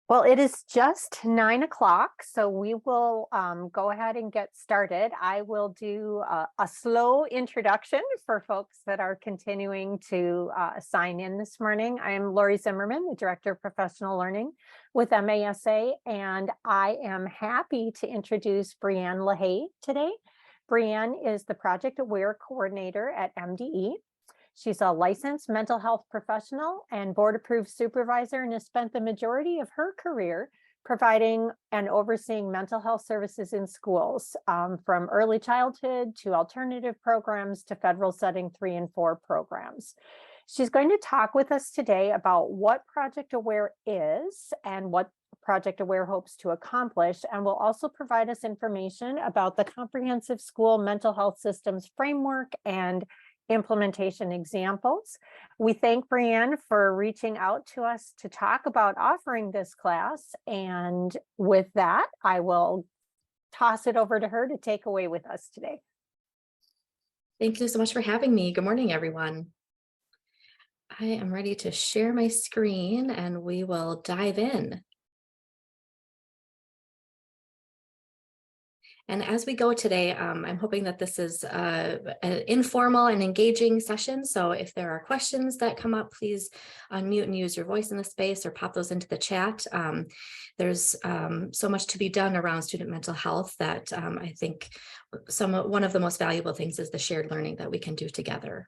Well, it is just 9 o'clock, so we will go ahead and get started. I will do a slow introduction for folks that are continuing to sign in this morning. I am Lori Zimmerman, the Director of Professional Learning with MASA, and I am happy to introduce Brianne LaHaye today. Brianne is the Project Aware Coordinator at MDE. She's a licensed mental health professional and board-approved supervisor and has spent the majority of her career providing and overseeing mental health services in schools, from early childhood to alternative programs to federal setting 3 and 4 programs. She's going to talk with us today about what Project Aware is and what Project Aware hopes to accomplish, and will also provide us information about the Comprehensive School Mental Health Systems Framework and implementation examples. We thank Brianne for reaching out to us to talk about offering this class. And with that, I will toss it over to her to take away with us today. Thank you so much for having me. Good morning, everyone. I am ready to share my screen and we will dive in. And as we go today, I'm hoping that this is an informal and engaging session. So if there are questions that come up, please unmute and use your voice in the space or pop those into the chat. There's so much to be done around student mental health that I think one of the most valuable things is the shared learning that we can do together.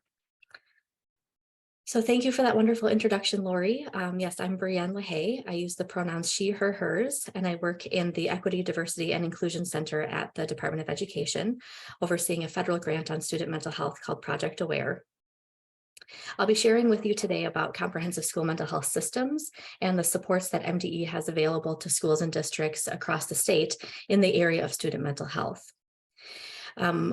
So thank you for that wonderful introduction, Lori. Yes, I'm Brianne LaHaye. I use the pronouns she, her, hers, and I work in the Equity, Diversity, and Inclusion Center at the Department of Education, overseeing a federal grant on student mental health called Project Aware. I'll be sharing with you today about comprehensive school mental health systems and the supports that MDE has available to schools and districts across the state in the area of student mental health.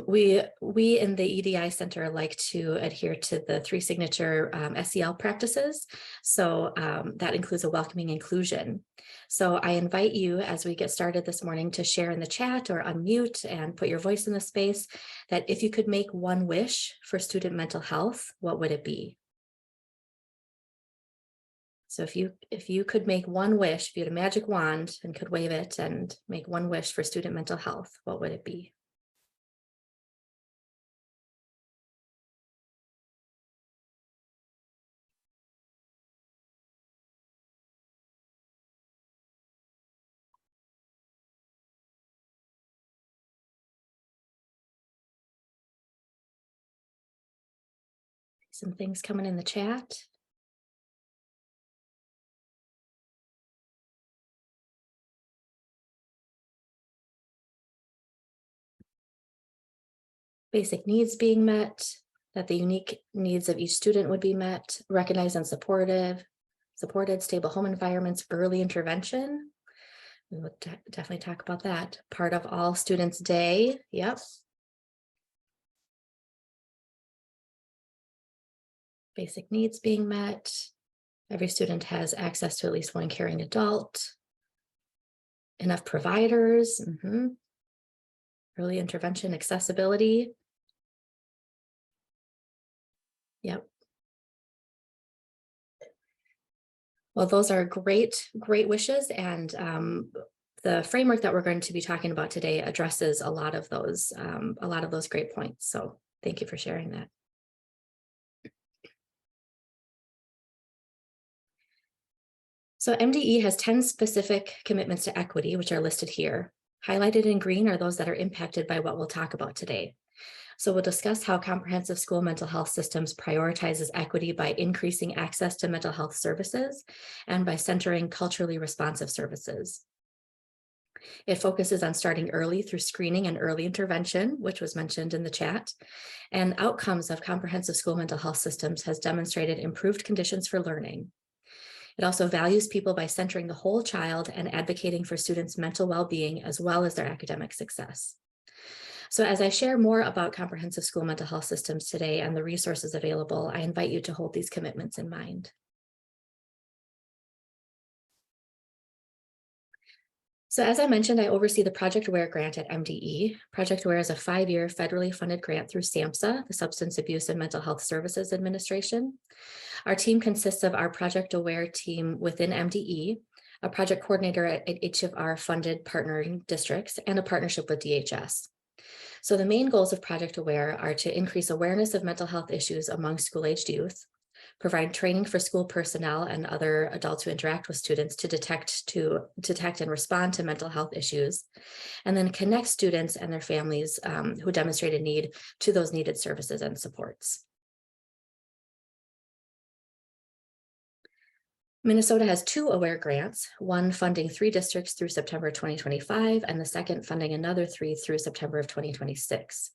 We in the EDI Center like to adhere to the 3 signature SEL practices. So that includes a welcoming inclusion. So I invite you as we get started this morning to share in the chat or unmute and put your voice in the space that if you could make one wish for student mental health, what would it be? So if you could make one wish, if you had a magic wand and could wave it and make one wish for student mental health, what would it be? Some things coming in the chat. Basic needs being met, that the unique needs of each student would be met, recognized and supported, stable home environments, early intervention. We would definitely talk about that. Part of all students' day. Yep. Basic needs being met. Every student has access to at least one caring adult. Enough providers. Early intervention, accessibility. Yep. Well, those are great wishes. And the framework that we're going to be talking about today addresses a lot of those great points. So thank you for sharing that. So MDE has 10 specific commitments to equity, which are listed here. Highlighted in green are those that are impacted by what we'll talk about today. So we'll discuss how comprehensive school mental health systems prioritizes equity by increasing access to mental health services and by centering culturally responsive services. It focuses on starting early through screening and early intervention, which was mentioned in the chat, and outcomes of comprehensive school mental health systems has demonstrated improved conditions for learning. It also values people by centering the whole child and advocating for students' mental well-being as well as their academic success. So as I share more about comprehensive school mental health systems today and the resources available, I invite you to hold these commitments in mind. So as I mentioned, I oversee the Project Aware grant at MDE. Project Aware is a 5-year federally funded grant through SAMHSA, the Substance Abuse and Mental Health Services Administration. Our team consists of our Project Aware team within MDE, a project coordinator at each of our funded partnering districts, and a partnership with DHS. So the main goals of Project Aware are to increase awareness of mental health issues among school-aged youth, provide training for school personnel and other adults who interact with students to detect and respond to mental health issues, and then connect students and their families who demonstrate a need to those needed services and supports. Minnesota has 2 AWARE grants, one funding 3 districts through September 2025, and the second funding another 3 through September of 2026.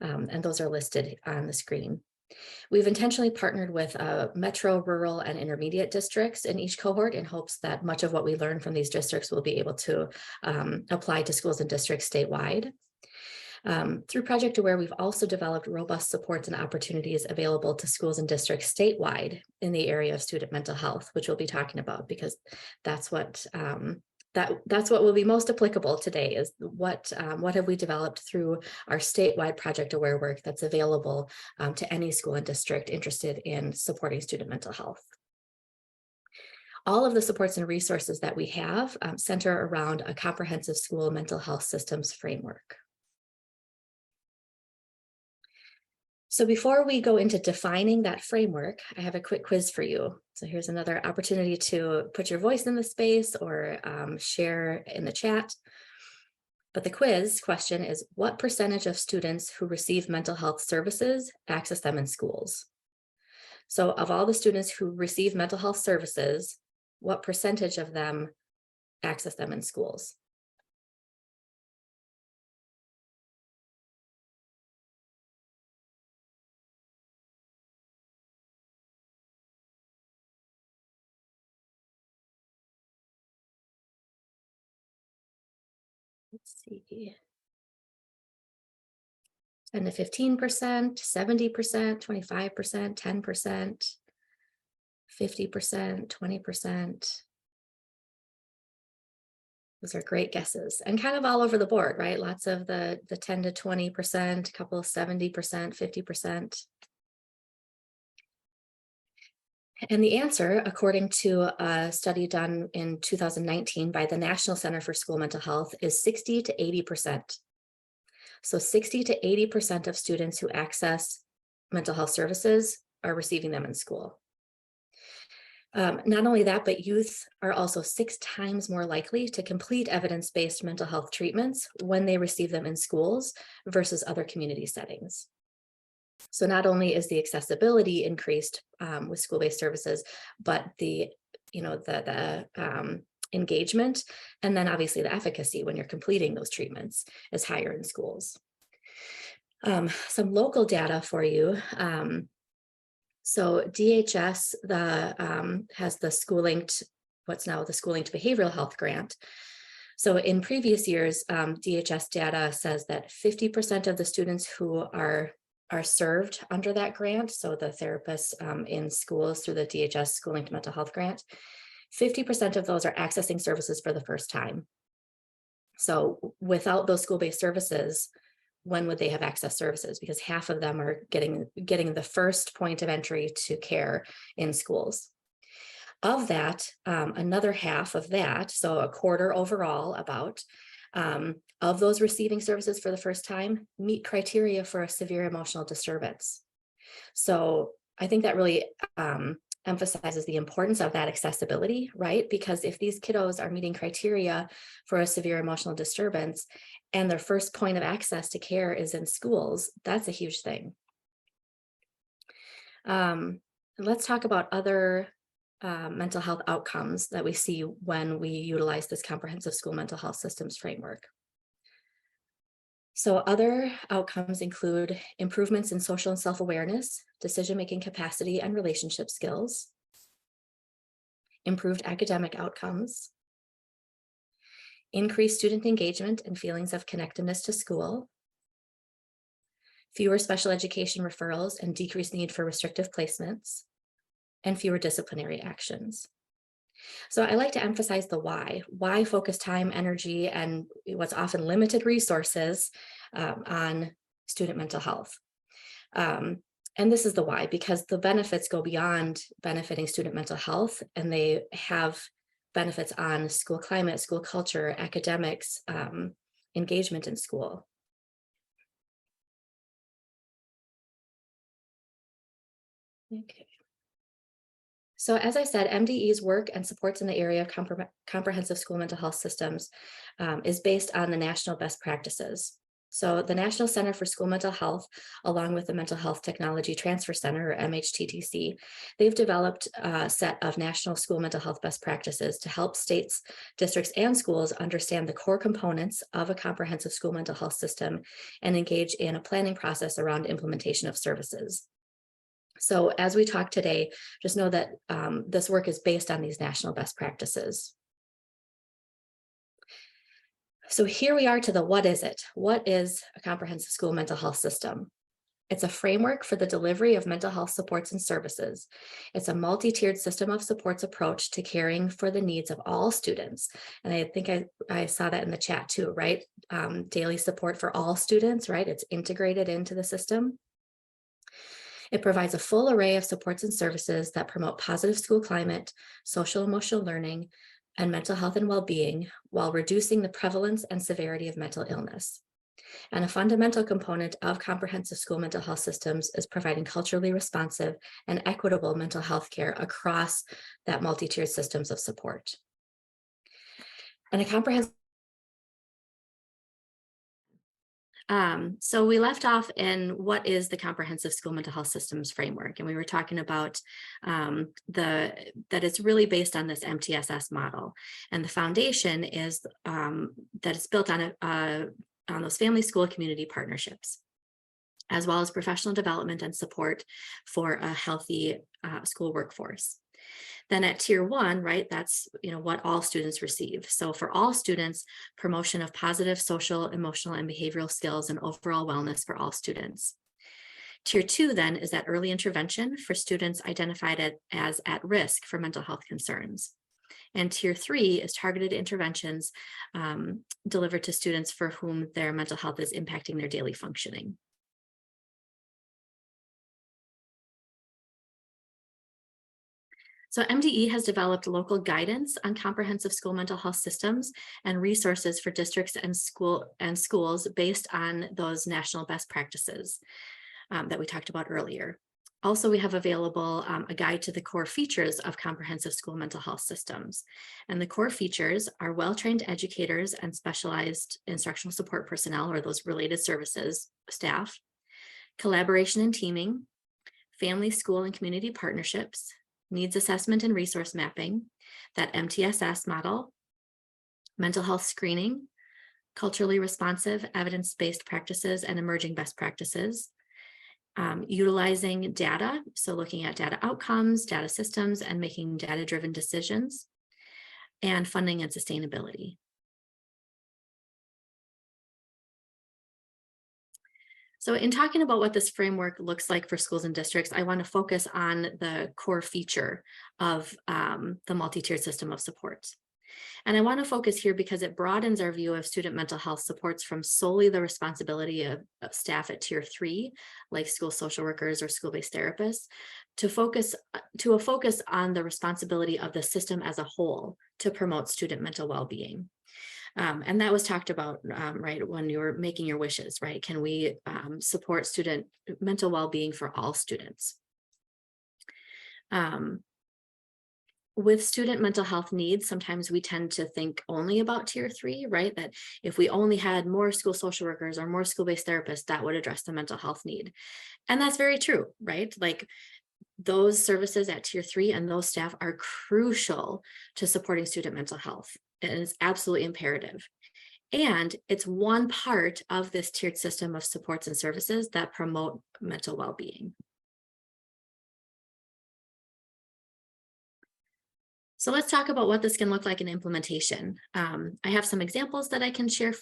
And those are listed on the screen. We've intentionally partnered with metro, rural, and intermediate districts in each cohort in hopes that much of what we learn from these districts will be able to apply to schools and districts statewide. Through Project Aware, we've also developed robust supports and opportunities available to schools and districts statewide in the area of student mental health, which we'll be talking about because that's what that's what will be most applicable today is what have we developed through our statewide Project Aware work that's available to any school and district interested in supporting student mental health. All of the supports and resources that we have center around a comprehensive school mental health systems framework. So before we go into defining that framework, I have a quick quiz for you. So here's another opportunity to put your voice in the space or share in the chat. But the quiz question is, what percentage of students who receive mental health services access them in schools? So of all the students who receive mental health services, what percentage of them access them in schools? Let's see. 10 to 15%, 70%, 25%, 10%, 50%, 20%. Those are great guesses and kind of all over the board, right? Lots of the 10 to 20%, a couple of 70%, 50%. And the answer, according to a study done in 2019 by the National Center for School Mental Health, is 60 to 80%. So 60 to 80% of students who access mental health services are receiving them in school. Not only that, but youth are also 6 times more likely to complete evidence-based mental health treatments when they receive them in schools versus other community settings. So not only is the accessibility increased with school-based services, but the engagement and then obviously the efficacy when you're completing those treatments is higher in schools. Some local data for you. So DHS has the School-Linked, what's now the School-Linked Behavioral Health Grant. So in previous years, DHS data says that 50% of the students who are served under that grant, so the therapists in schools through the DHS School-Linked Mental Health Grant, 50% of those are accessing services for the first time. So without those school-based services, when would they have access services? Because half of them are getting the first point of entry to care in schools. Of that, another half of that, so a quarter overall about, of those receiving services for the first time meet criteria for a severe emotional disturbance. So I think that really emphasizes the importance of that accessibility, right? Because if these kiddos are meeting criteria for a severe emotional disturbance and their first point of access to care is in schools, that's a huge thing. Let's talk about other mental health outcomes that we see when we utilize this comprehensive school mental health systems framework. So other outcomes include improvements in social and self-awareness, decision-making capacity and relationship skills, improved academic outcomes, increased student engagement and feelings of connectedness to school, fewer special education referrals and decreased need for restrictive placements, and fewer disciplinary actions. So I like to emphasize the why focus time, energy, and what's often limited resources on student mental health. And this is the why, because the benefits go beyond benefiting student mental health, and they have benefits on school climate, school culture, academics, engagement in school. Okay. So as I said, MDE's work and supports in the area of comprehensive school mental health systems is based on the national best practices. So the National Center for School Mental Health, along with the Mental Health Technology Transfer Center, or MHTTC, they've developed a set of national school mental health best practices to help states, districts, and schools understand the core components of a comprehensive school mental health system and engage in a planning process around implementation of services. So as we talk today, just know that this work is based on these national best practices. So here we are to the what is it? What is a comprehensive school mental health system? It's a framework for the delivery of mental health supports and services. It's a multi-tiered system of supports approach to caring for the needs of all students. And I think I saw that in the chat too, right? Daily support for all students, right? It's integrated into the system. It provides a full array of supports and services that promote positive school climate, social emotional learning, and mental health and well-being while reducing the prevalence and severity of mental illness. And a fundamental component of comprehensive school mental health systems is providing culturally responsive and equitable mental health care across that multi-tiered systems of support. And a comprehensive So we left off in what is the comprehensive school mental health systems framework, and we were talking about that it's really based on this MTSS model, and the foundation is that it's built on those family, school, community partnerships, as well as professional development and support for a healthy school workforce. Then at tier 1, right, that's what all students receive. So for all students, promotion of positive social, emotional, and behavioral skills and overall wellness for all students. Tier 2 then is that early intervention for students identified as at risk for mental health concerns. And tier 3 is targeted interventions delivered to students for whom their mental health is impacting their daily functioning. So MDE has developed local guidance on comprehensive school mental health systems and resources for districts and schools based on those national best practices that we talked about earlier. Also, we have available a guide to the core features of comprehensive school mental health systems. And the core features are well-trained educators and specialized instructional support personnel, or those related services staff, collaboration and teaming, family, school, and community partnerships, needs assessment and resource mapping, that MTSS model, mental health screening, culturally responsive, evidence-based practices and emerging best practices, utilizing data, so looking at data outcomes, data systems, and making data-driven decisions, and funding and sustainability. So in talking about what this framework looks like for schools and districts, I want to focus on the core feature of the multi-tiered system of supports. And I want to focus here because it broadens our view of student mental health supports from solely the responsibility of staff at tier 3, like school social workers or school-based therapists, to a focus on the responsibility of the system as a whole to promote student mental well-being. And that was talked about, right, when you were making your wishes, right? Can we support student mental well-being for all students? With student mental health needs, sometimes we tend to think only about tier 3, right? That if we only had more school social workers or more school-based therapists, that would address the mental health need. And that's very true, right? Like those services at tier 3 and those staff are crucial to supporting student mental health. And it's absolutely imperative. And it's one part of this tiered system of supports and services that promote mental well-being. So let's talk about what this can look like in implementation. I have some examples that I can share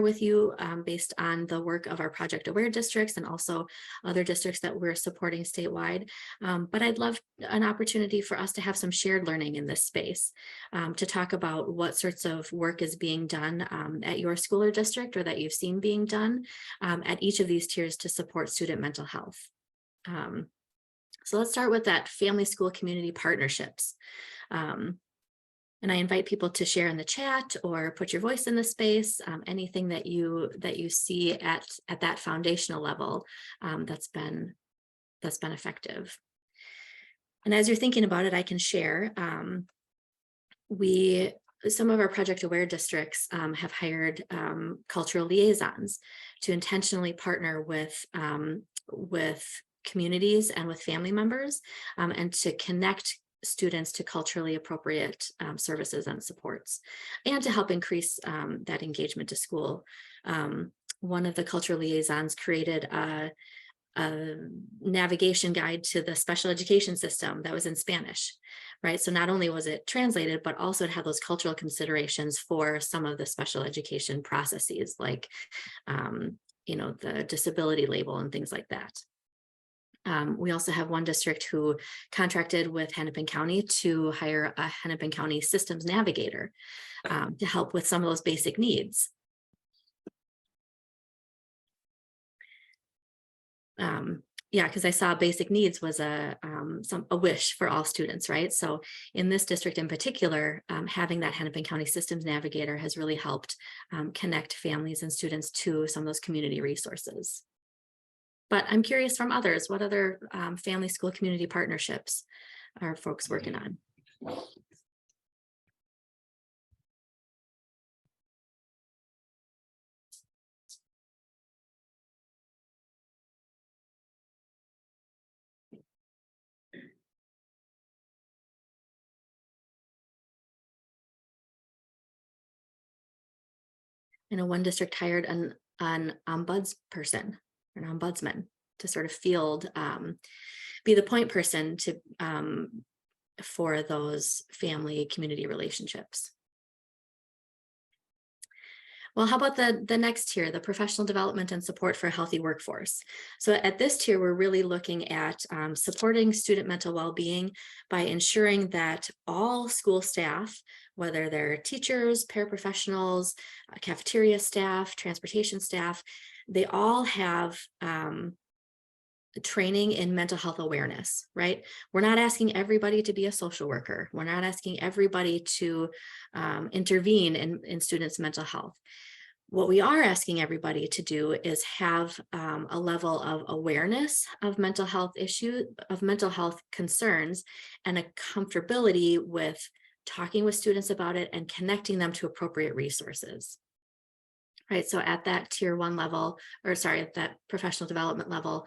with you based on the work of our Project Aware districts and also other districts that we're supporting statewide. But I'd love an opportunity for us to have some shared learning in this space to talk about what sorts of work is being done at your school or district, or that you've seen being done at each of these tiers to support student mental health. So let's start with that family, school, community partnerships. And I invite people to share in the chat or put your voice in the space, anything that you see at that foundational level that's been effective. And as you're thinking about it, I can share. Some of our Project Aware districts have hired cultural liaisons to intentionally partner with communities and with family members and to connect students to culturally appropriate services and supports, and to help increase that engagement to school. One of the cultural liaisons created a navigation guide to the special education system that was in Spanish, right? So not only was it translated, but also it had those cultural considerations for some of the special education processes, like, the disability label and things like that. We also have one district who contracted with Hennepin County to hire a Hennepin County systems navigator to help with some of those basic needs. Yeah, because I saw basic needs was a wish for all students, right? So in this district in particular, having that Hennepin County systems navigator has really helped connect families and students to some of those community resources. But I'm curious from others, what other family school community partnerships are folks working on? I know one district hired an ombudsperson, an ombudsman, to sort of field, be the point person to for those family community relationships. Well, how about the next tier, the professional development and support for a healthy workforce? So at this tier, we're really looking at supporting student mental well-being by ensuring that all school staff, whether they're teachers, paraprofessionals, cafeteria staff, transportation staff, they all have training in mental health awareness, right? We're not asking everybody to be a social worker. We're not asking everybody to intervene in students' mental health. What we are asking everybody to do is have a level of awareness of mental health issues, of mental health concerns, and a comfortability with talking with students about it and connecting them to appropriate resources. Right, so at that tier 1 level, or sorry, at that professional development level,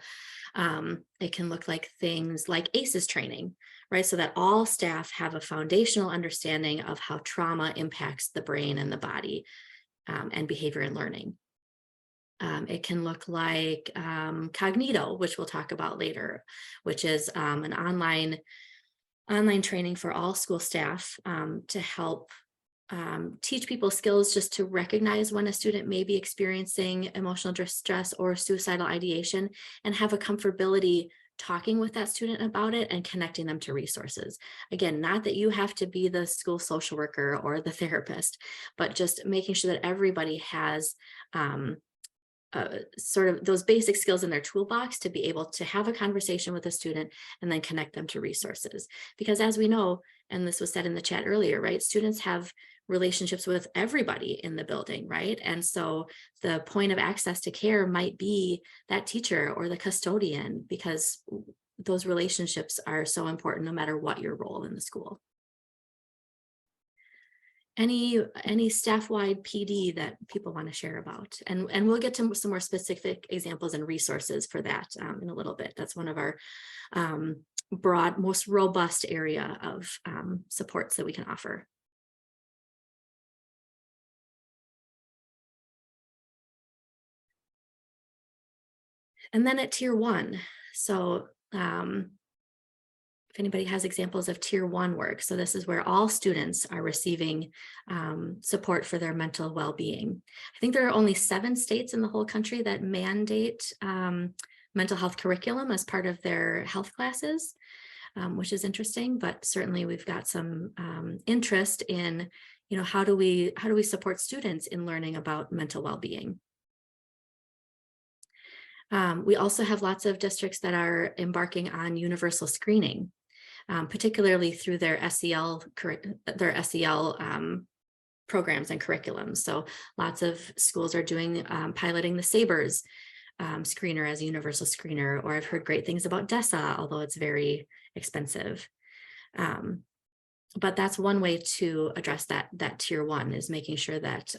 it can look like things like ACEs training, right? So that all staff have a foundational understanding of how trauma impacts the brain and the body and behavior and learning. It can look like Cognito, which we'll talk about later, which is an online training for all school staff to help teach people skills just to recognize when a student may be experiencing emotional distress or suicidal ideation, and have a comfortability talking with that student about it and connecting them to resources. Again, not that you have to be the school social worker or the therapist, but just making sure that everybody has sort of those basic skills in their toolbox to be able to have a conversation with a student and then connect them to resources. Because as we know, and this was said in the chat earlier, right, students have relationships with everybody in the building, right? And so the point of access to care might be that teacher or the custodian, because those relationships are so important no matter what your role in the school. Any staff-wide PD that people want to share about, and we'll get to some more specific examples and resources for that in a little bit. That's one of our broad, most robust area of supports that we can offer. And then at tier 1, so if anybody has examples of tier 1 work, so this is where all students are receiving support for their mental well-being. I think there are only 7 states in the whole country that mandate mental health curriculum as part of their health classes, which is interesting, but certainly we've got some interest in, how do we support students in learning about mental well-being. We also have lots of districts that are embarking on universal screening. particularly through their SEL programs and curriculums. So lots of schools are doing piloting the SABRS screener as a universal screener, or I've heard great things about DESA, although it's very expensive. But that's one way to address that tier 1, is making sure that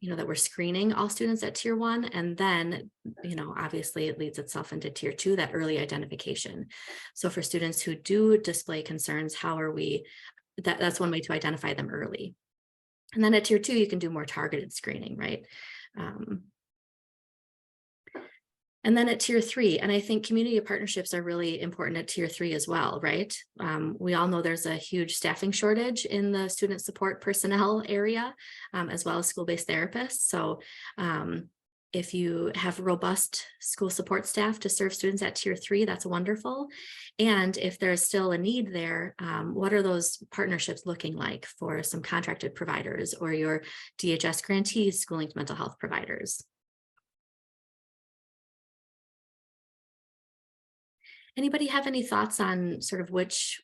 that we're screening all students at tier 1, and then obviously it leads itself into tier 2, that early identification. So for students who do display concerns, how are we? That's one way to identify them early. And then at tier 2, you can do more targeted screening, right? And then at tier 3, and I think community partnerships are really important at tier 3 as well, right? We all know there's a huge staffing shortage in the student support personnel area, as well as school-based therapists. So if you have robust school support staff to serve students at tier 3, that's wonderful. And if there's still a need there, what are those partnerships looking like for some contracted providers or your DHS grantees, school-linked mental health providers? Anybody have any thoughts on sort of which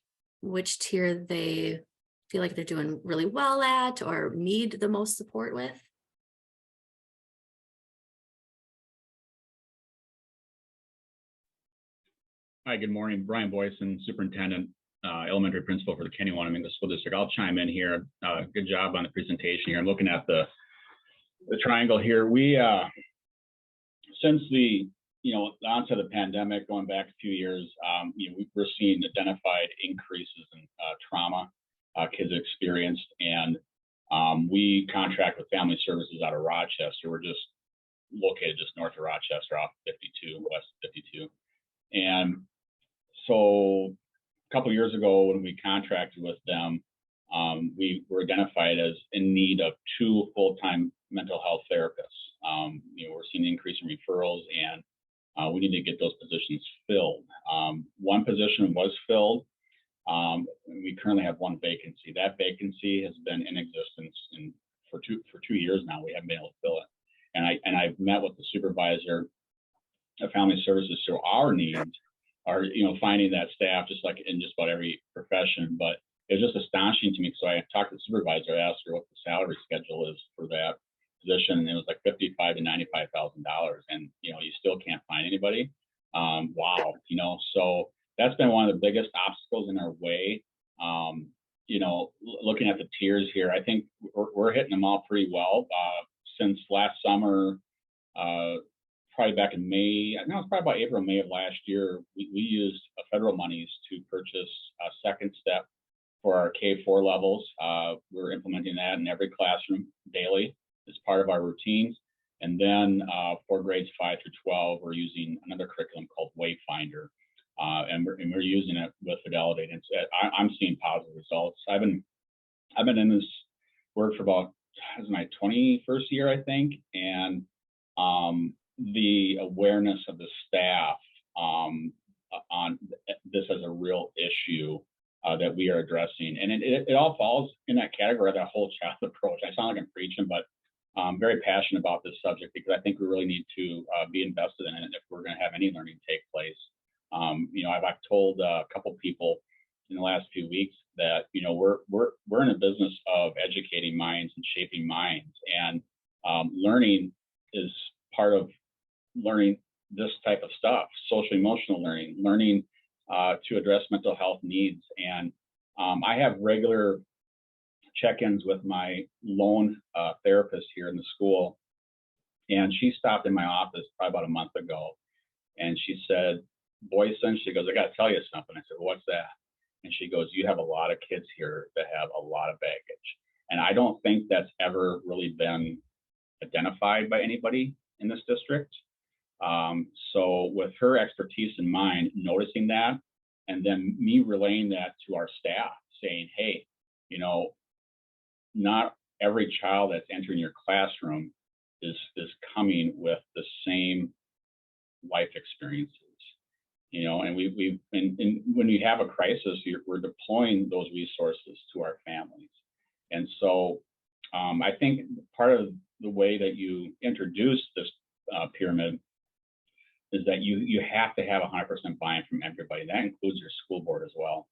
tier they feel like they're doing really well at or need the most support with? Hi, good morning. Brian Boyson, Superintendent, Elementary Principal for the Kennewanna Mingo School District. I'll chime in here. Good job on the presentation here. I'm looking at the triangle here. We, since the onset of the pandemic, going back a few years, we're seeing identified increases in trauma kids experienced, and we contract with Family Services out of Rochester. We're just located just north of Rochester, off 52, west 52. And so a couple of years ago, when we contracted with them, we were identified as in need of 2 full-time mental health therapists. We're seeing an increase in referrals, and we need to get those positions filled. One position was filled. We currently have 1 vacancy. That vacancy has been in existence for two years now. We haven't been able to fill it. And I've met with the supervisor of Family Services, so our needs are finding that staff just like in just about every profession. But it was just astonishing to me. So I talked to the supervisor, I asked her what the salary schedule is for that position, and it was like $55,000 to $95,000, and you still can't find anybody. Wow, so that's been one of the biggest obstacles in our way. Looking at the tiers here, I think we're hitting them all pretty well. Since last summer, probably back in May, I know it's probably about April, May of last year, we used federal monies to purchase a second step for our K-4 levels. We're implementing that in every classroom daily as part of our routines. And then for grades 5 through 12, we're using another curriculum called Wayfinder. And we're using it with Fidelity. And I'm seeing positive results. I've been in this work for about, this is my 21st year, I think. And the awareness of the staff on this as a real issue that we are addressing. And it all falls in that category of that whole child approach. I sound like I'm preaching, but I'm very passionate about this subject because I think we really need to be invested in it if we're going to have any learning take place. I've told a couple people in the last few weeks that we're in a business of educating minds and shaping minds, and learning is part of learning this type of stuff, social emotional learning to address mental health needs. And I have regular check-ins with my lone therapist here in the school, and she stopped in my office probably about a month ago, and she said, Boyson, she goes, I got to tell you something. I said, well, what's that? And she goes, you have a lot of kids here that have a lot of baggage. And I don't think that's ever really been identified by anybody in this district. So with her expertise in mind, noticing that, and then me relaying that to our staff, saying, hey, not every child that's entering your classroom is coming with the same life experiences. And when you have a crisis, we're deploying those resources to our families. And so I think part of the way that you introduce this pyramid is that you have to have 100% buy-in from everybody. That includes your school board as well.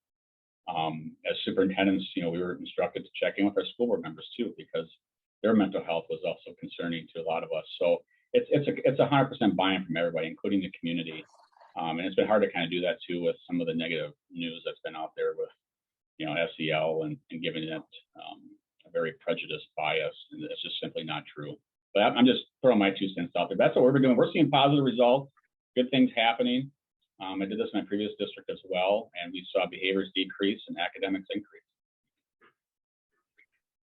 As superintendents, we were instructed to check in with our school board members too, because their mental health was also concerning to a lot of us. So it's 100% buy-in from everybody, including the community. And it's been hard to kind of do that too with some of the negative news that's been out there with, SEL and giving it a very prejudiced bias, and it's just simply not true. But I'm just throwing my 2 cents out there. That's what we're doing. We're seeing positive results, good things happening. I did this in my previous district as well, and we saw behaviors decrease and academics increase.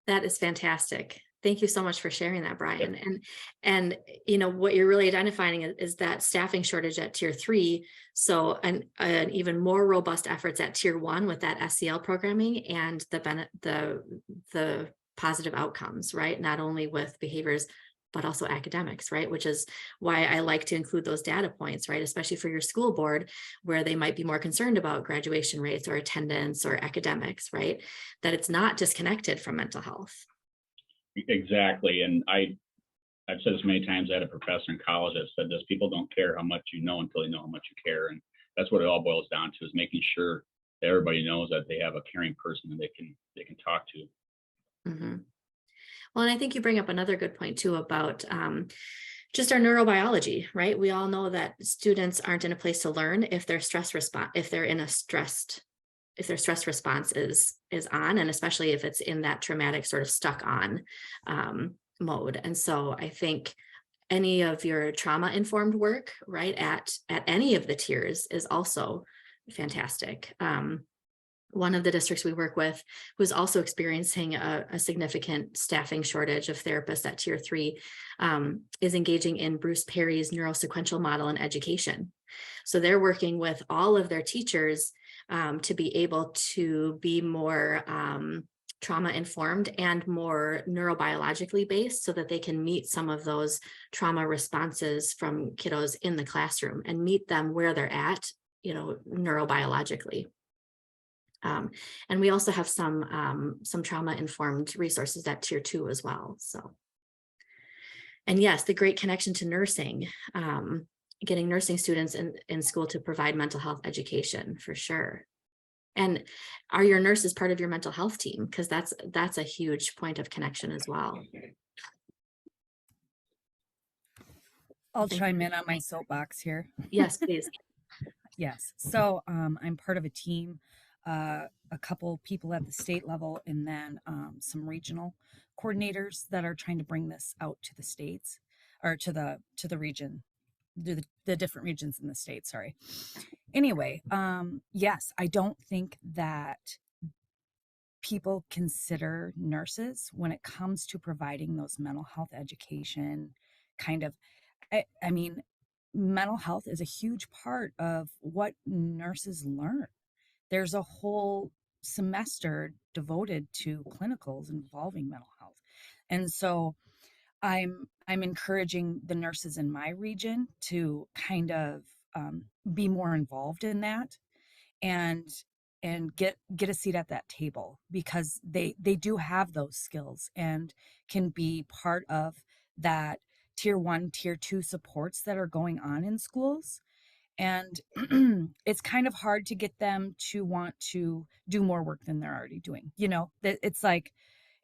That is fantastic. Thank you so much for sharing that, Brian. And what you're really identifying is that staffing shortage at tier 3. So an even more robust efforts at tier 1 with that SEL programming and the positive outcomes, right? Not only with behaviors, but also academics, right? Which is why I like to include those data points, right? Especially for your school board, where they might be more concerned about graduation rates or attendance or academics, right? That it's not disconnected from mental health. Exactly. And I've said this many times. I had a professor in college that said this: people don't care how much you know until they know how much you care. And that's what it all boils down to, is making sure that everybody knows that they have a caring person that they can talk to. Mm-hmm. Well, and I think you bring up another good point too about just our neurobiology, right? We all know that students aren't in a place to learn if their stress response, if their stress response is on, and especially if it's in that traumatic sort of stuck on mode. And so I think any of your trauma informed work, right, at any of the tiers is also fantastic. One of the districts we work with, who's also experiencing a significant staffing shortage of therapists at tier 3, is engaging in Bruce Perry's neurosequential model in education. So they're working with all of their teachers to be able to be more trauma informed and more neurobiologically based, so that they can meet some of those trauma responses from kiddos in the classroom and meet them where they're at, neurobiologically. And we also have some trauma informed resources at tier 2 as well. So, and yes, the great connection to nursing, getting nursing students in school to provide mental health education for sure. And are your nurses part of your mental health team? Because that's a huge point of connection as well. I'll chime in on my soapbox here. Yes, please. Yes. So I'm part of a team, a couple people at the state level, and then some regional coordinators that are trying to bring this out to the states, or to the region, the different regions in the state. Sorry. Anyway, yes, I don't think that people consider nurses when it comes to providing those mental health education kind of, I mean, mental health is a huge part of what nurses learn. There's a whole semester devoted to clinicals involving mental health. And so I'm encouraging the nurses in my region to kind of be more involved in that and get a seat at that table, because they do have those skills and can be part of that tier 1, tier 2 supports that are going on in schools. And it's kind of hard to get them to want to do more work than they're already doing. It's like,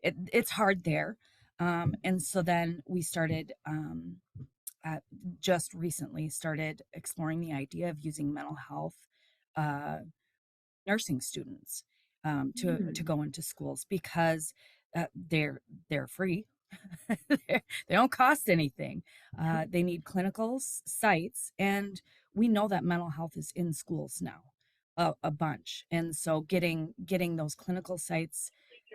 it's hard there. And so then we started, just recently started exploring the idea of using mental health nursing students to go into schools, because they're free. They don't cost anything. They need clinicals, sites, and we know that mental health is in schools now a bunch. And so getting those clinical sites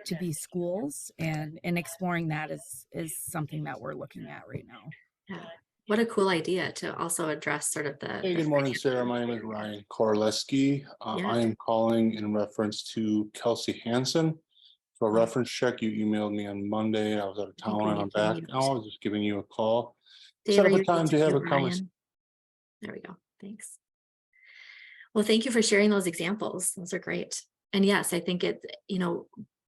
to be schools and exploring that is something that we're looking at right now. Yeah. What a cool idea to also address sort of the. Hey, good morning, Sarah. My name is Ryan Korleski. I am calling in reference to Kelsey Hansen. So a reference check, you emailed me on Monday. I was out of town and I'm back now. I was just giving you a call. Set up a time to have a conversation. There we go. Thanks. Well, thank you for sharing those examples. Those are great. And yes, I think it,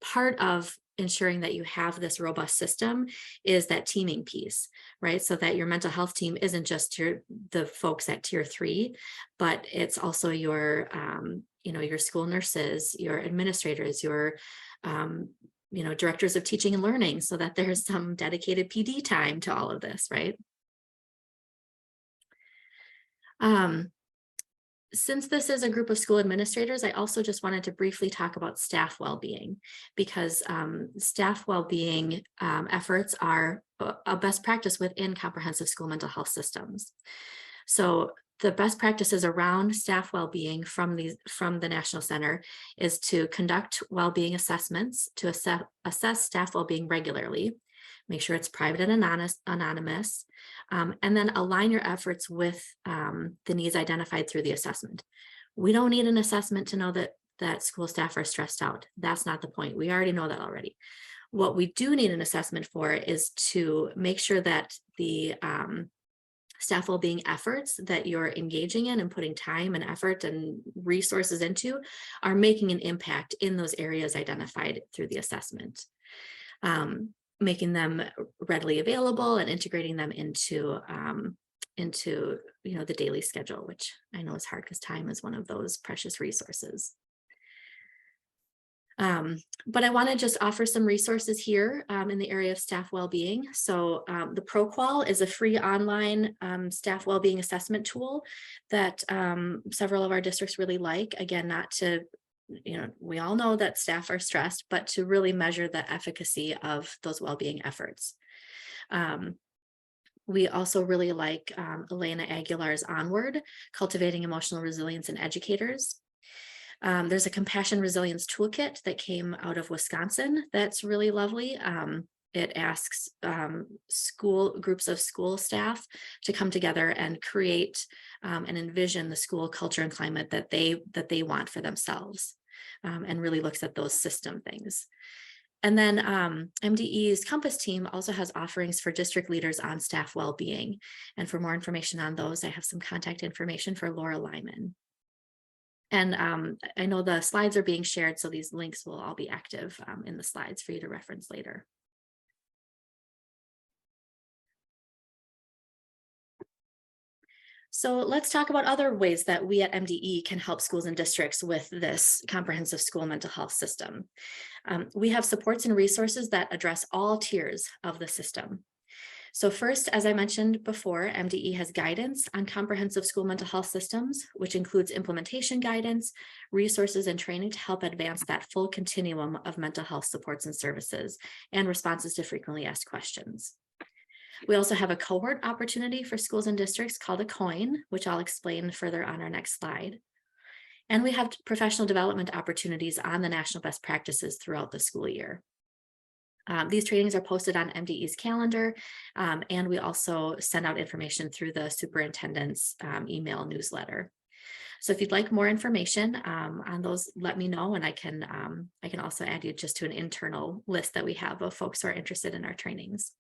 part of ensuring that you have this robust system is that teaming piece, right? So that your mental health team isn't just the folks at tier 3, but it's also your, your school nurses, your administrators, your, directors of teaching and learning, so that there's some dedicated PD time to all of this, right? Since this is a group of school administrators, I also just wanted to briefly talk about staff well-being, because staff well-being efforts are a best practice within comprehensive school mental health systems. So the best practices around staff well-being from the National Center is to conduct well-being assessments, to assess staff well-being regularly, make sure it's private and anonymous, and then align your efforts with the needs identified through the assessment. We don't need an assessment to know that school staff are stressed out. That's not the point. We already know that already. What we do need an assessment for is to make sure that the staff well-being efforts that you're engaging in and putting time and effort and resources into are making an impact in those areas identified through the assessment. Making them readily available and integrating them into the daily schedule, which I know is hard because time is one of those precious resources. But I want to just offer some resources here in the area of staff well-being. So the ProQual is a free online staff well-being assessment tool that several of our districts really like. Again, not to, we all know that staff are stressed, but to really measure the efficacy of those well-being efforts. We also really like Elena Aguilar's Onward, Cultivating Emotional Resilience in Educators. There's a compassion resilience toolkit that came out of Wisconsin that's really lovely. It asks groups of school staff to come together and create and envision the school culture and climate that they want for themselves, and really looks at those system things. And then MDE's Compass team also has offerings for district leaders on staff well-being. And for more information on those, I have some contact information for Laura Lyman. And I know the slides are being shared, so these links will all be active in the slides for you to reference later. So let's talk about other ways that we at MDE can help schools and districts with this comprehensive school mental health system. We have supports and resources that address all tiers of the system. So first, as I mentioned before, MDE has guidance on comprehensive school mental health systems, which includes implementation guidance, resources, and training to help advance that full continuum of mental health supports and services, and responses to frequently asked questions. We also have a cohort opportunity for schools and districts called a COIN, which I'll explain further on our next slide. And we have professional development opportunities on the national best practices throughout the school year. These trainings are posted on MDE's calendar, and we also send out information through the superintendent's email newsletter. So if you'd like more information on those, let me know, and I can also add you just to an internal list that we have of folks who are interested in our trainings.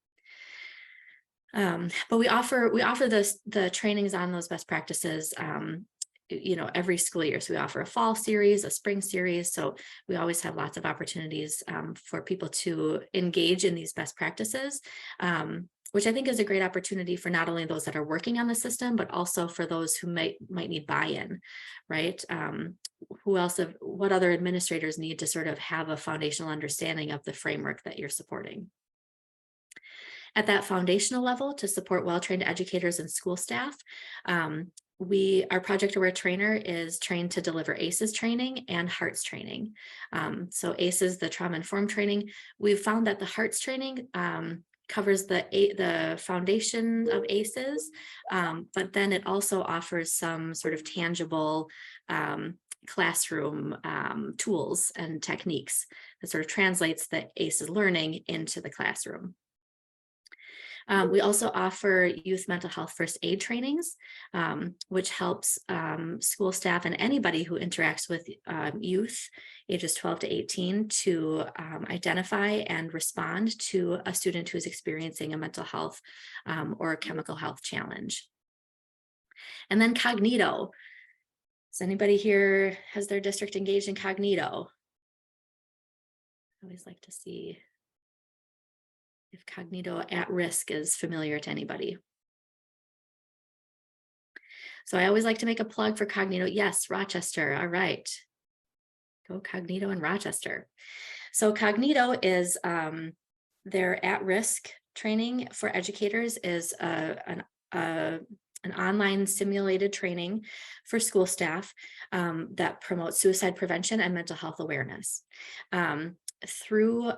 But we offer the trainings on those best practices every school year. So we offer a fall series, a spring series. So we always have lots of opportunities for people to engage in these best practices, which I think is a great opportunity for not only those that are working on the system, but also for those who might need buy-in, right? What other administrators need to sort of have a foundational understanding of the framework that you're supporting. At that foundational level, to support well-trained educators and school staff, our Project Aware trainer is trained to deliver ACEs training and HEARTS training. So ACEs, the trauma-informed training, we've found that the HEARTS training covers the foundation of ACEs, but then it also offers some sort of tangible classroom tools and techniques that sort of translates the ACEs learning into the classroom. We also offer youth mental health first aid trainings, which helps school staff and anybody who interacts with youth ages 12 to 18 to identify and respond to a student who is experiencing a mental health or a chemical health challenge. And then Cognito. Does anybody here, has their district engaged in Cognito? I always like to see if Cognito at risk is familiar to anybody. So I always like to make a plug for Cognito. Yes, Rochester. All right. Go Cognito in Rochester. So Cognito is their at-risk training for educators is an online simulated training for school staff that promotes suicide prevention and mental health awareness. Through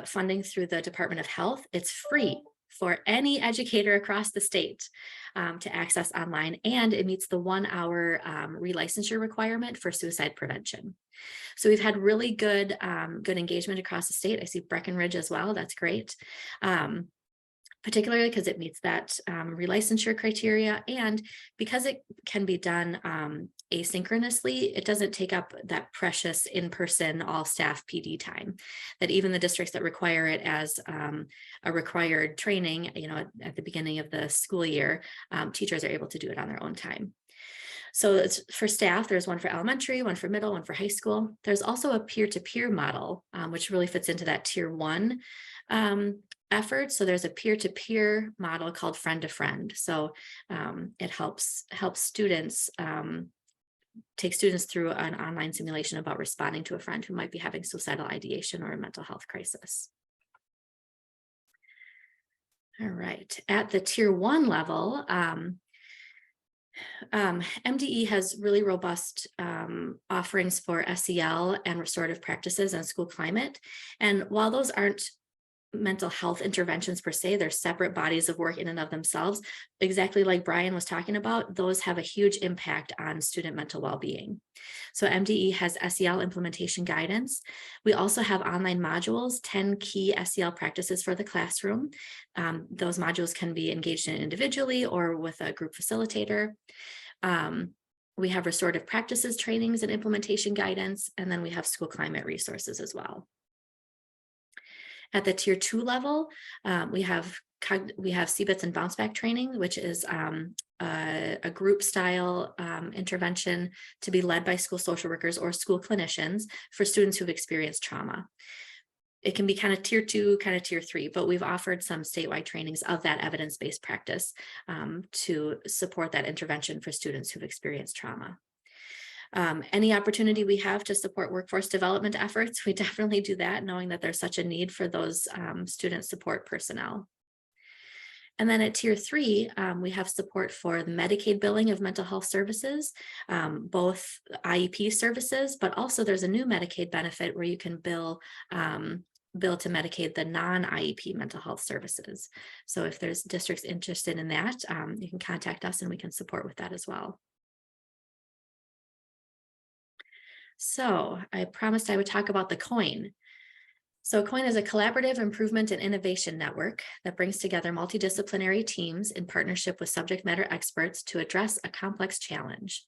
funding through the Department of Health, it's free for any educator across the state to access online, and it meets the 1 hour relicensure requirement for suicide prevention. So we've had really good engagement across the state. I see Breckenridge as well. That's great. Particularly because it meets that relicensure criteria, and because it can be done asynchronously, it doesn't take up that precious in-person all staff PD time that even the districts that require it as a required training, at the beginning of the school year, teachers are able to do it on their own time. So it's for staff, there's one for elementary, one for middle, one for high school. There's also a peer-to-peer model, which really fits into that tier 1 effort. So there's a peer-to-peer model called friend to friend. So it helps students, take students through an online simulation about responding to a friend who might be having suicidal ideation or a mental health crisis. All right, at the tier 1 level, MDE has really robust offerings for SEL and restorative practices and school climate. And while those aren't mental health interventions per se, they're separate bodies of work in and of themselves, exactly like Brian was talking about, those have a huge impact on student mental well-being. So MDE has SEL implementation guidance. We also have online modules, 10 key SEL practices for the classroom. Those modules can be engaged in individually or with a group facilitator. We have restorative practices trainings and implementation guidance, and then we have school climate resources as well. At the tier 2 level, we have CBITS and bounce back training, which is a group style intervention to be led by school social workers or school clinicians for students who've experienced trauma. It can be kind of tier 2, kind of tier 3, but we've offered some statewide trainings of that evidence-based practice to support that intervention for students who've experienced trauma. Any opportunity we have to support workforce development efforts, we definitely do that, knowing that there's such a need for those student support personnel. And then at tier 3, we have support for the Medicaid billing of mental health services, both IEP services, but also there's a new Medicaid benefit where you can bill to Medicaid the non-IEP mental health services. So if there's districts interested in that, you can contact us and we can support with that as well. So I promised I would talk about the COIN. So COIN is a collaborative improvement and innovation network that brings together multidisciplinary teams in partnership with subject matter experts to address a complex challenge.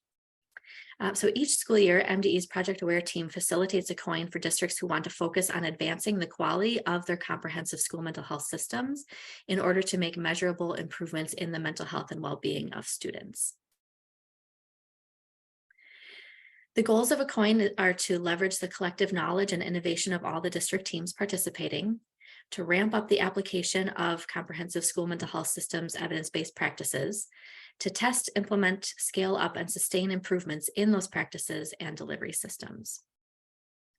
So each school year, MDE's Project Aware team facilitates a COIN for districts who want to focus on advancing the quality of their comprehensive school mental health systems in order to make measurable improvements in the mental health and well-being of students. The goals of a COIN are to leverage the collective knowledge and innovation of all the district teams participating, to ramp up the application of comprehensive school mental health systems evidence-based practices, to test, implement, scale up, and sustain improvements in those practices and delivery systems.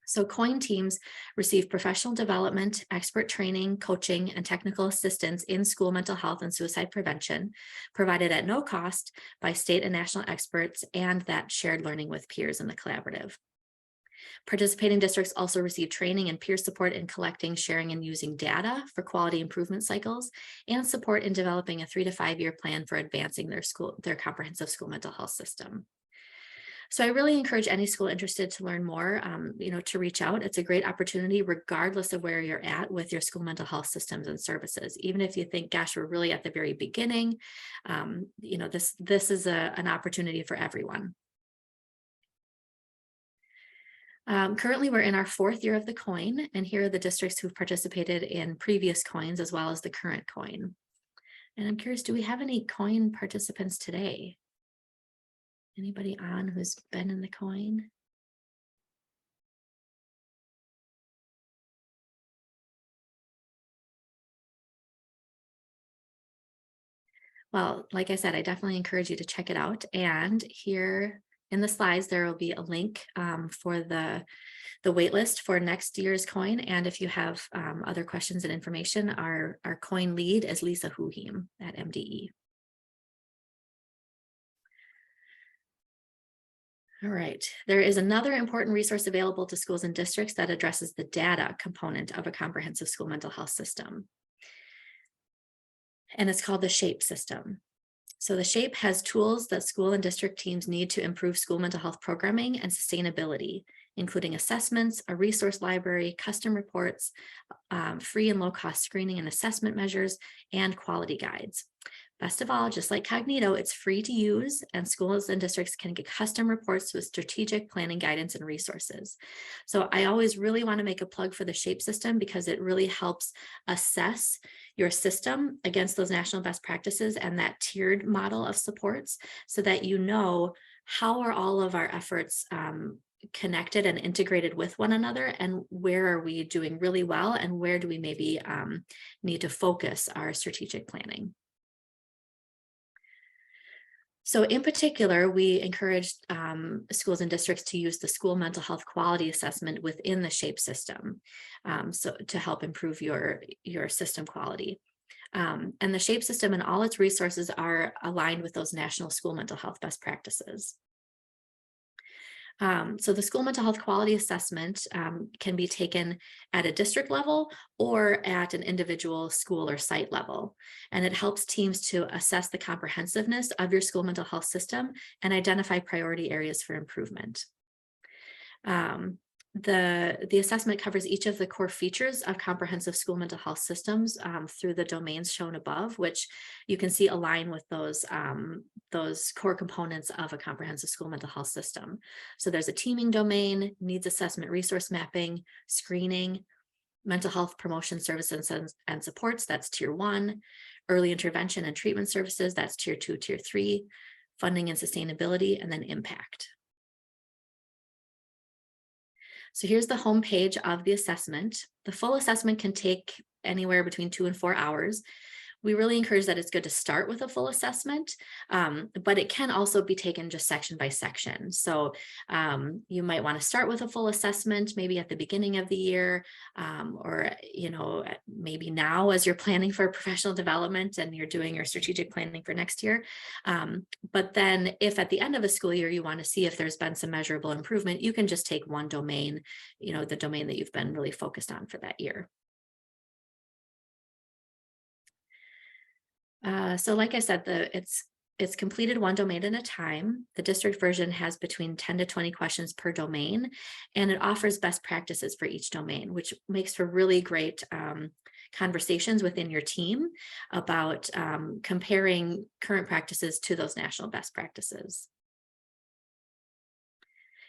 So COIN teams receive professional development, expert training, coaching, and technical assistance in school mental health and suicide prevention, provided at no cost by state and national experts, and that shared learning with peers in the collaborative. Participating districts also receive training and peer support in collecting, sharing, and using data for quality improvement cycles, and support in developing a 3 to 5 year plan for advancing their comprehensive school mental health system. So I really encourage any school interested to learn more, to reach out. It's a great opportunity regardless of where you're at with your school mental health systems and services. Even if you think, gosh, we're really at the very beginning, this is an opportunity for everyone. Currently, we're in our 4th year of the COIN, and here are the districts who've participated in previous COINs as well as the current COIN. And I'm curious, do we have any COIN participants today? Anybody on who's been in the COIN? Well, like I said, I definitely encourage you to check it out. And here in the slides, there will be a link for the waitlist for next year's coin. And if you have other questions and information, our coin lead is Lisa Huheim at MDE. All right, there is another important resource available to schools and districts that addresses the data component of a comprehensive school mental health system. And it's called the SHAPE system. So the SHAPE has tools that school and district teams need to improve school mental health programming and sustainability, including assessments, a resource library, custom reports, free and low-cost screening and assessment measures, and quality guides. Best of all, just like Cognito, it's free to use, and schools and districts can get custom reports with strategic planning guidance and resources. So I always really want to make a plug for the SHAPE system because it really helps assess your system against those national best practices and that tiered model of supports so that you know how are all of our efforts connected and integrated with one another, and where are we doing really well, and where do we maybe need to focus our strategic planning. So in particular, we encouraged schools and districts to use the school mental health quality assessment within the SHAPE system, so to help improve your system quality. And the SHAPE system and all its resources are aligned with those national school mental health best practices. So the school mental health quality assessment can be taken at a district level or at an individual school or site level. And it helps teams to assess the comprehensiveness of your school mental health system and identify priority areas for improvement. The assessment covers each of the core features of comprehensive school mental health systems through the domains shown above, which you can see align with those core components of a comprehensive school mental health system. So there's a teaming domain, needs assessment resource mapping, screening, mental health promotion services and supports, that's tier 1, early intervention and treatment services, that's tier 2, tier 3, funding and sustainability, and then impact. So here's the home page of the assessment. The full assessment can take anywhere between 2 and 4 hours. We really encourage that it's good to start with a full assessment, but it can also be taken just section by section. So you might want to start with a full assessment, maybe at the beginning of the year, or maybe now as you're planning for professional development and you're doing your strategic planning for next year. But then if at the end of a school year, you want to see if there's been some measurable improvement, you can just take one domain, the domain that you've been really focused on for that year. So like I said, it's completed one domain at a time. The district version has between 10 to 20 questions per domain, and it offers best practices for each domain, which makes for really great conversations within your team about comparing current practices to those national best practices.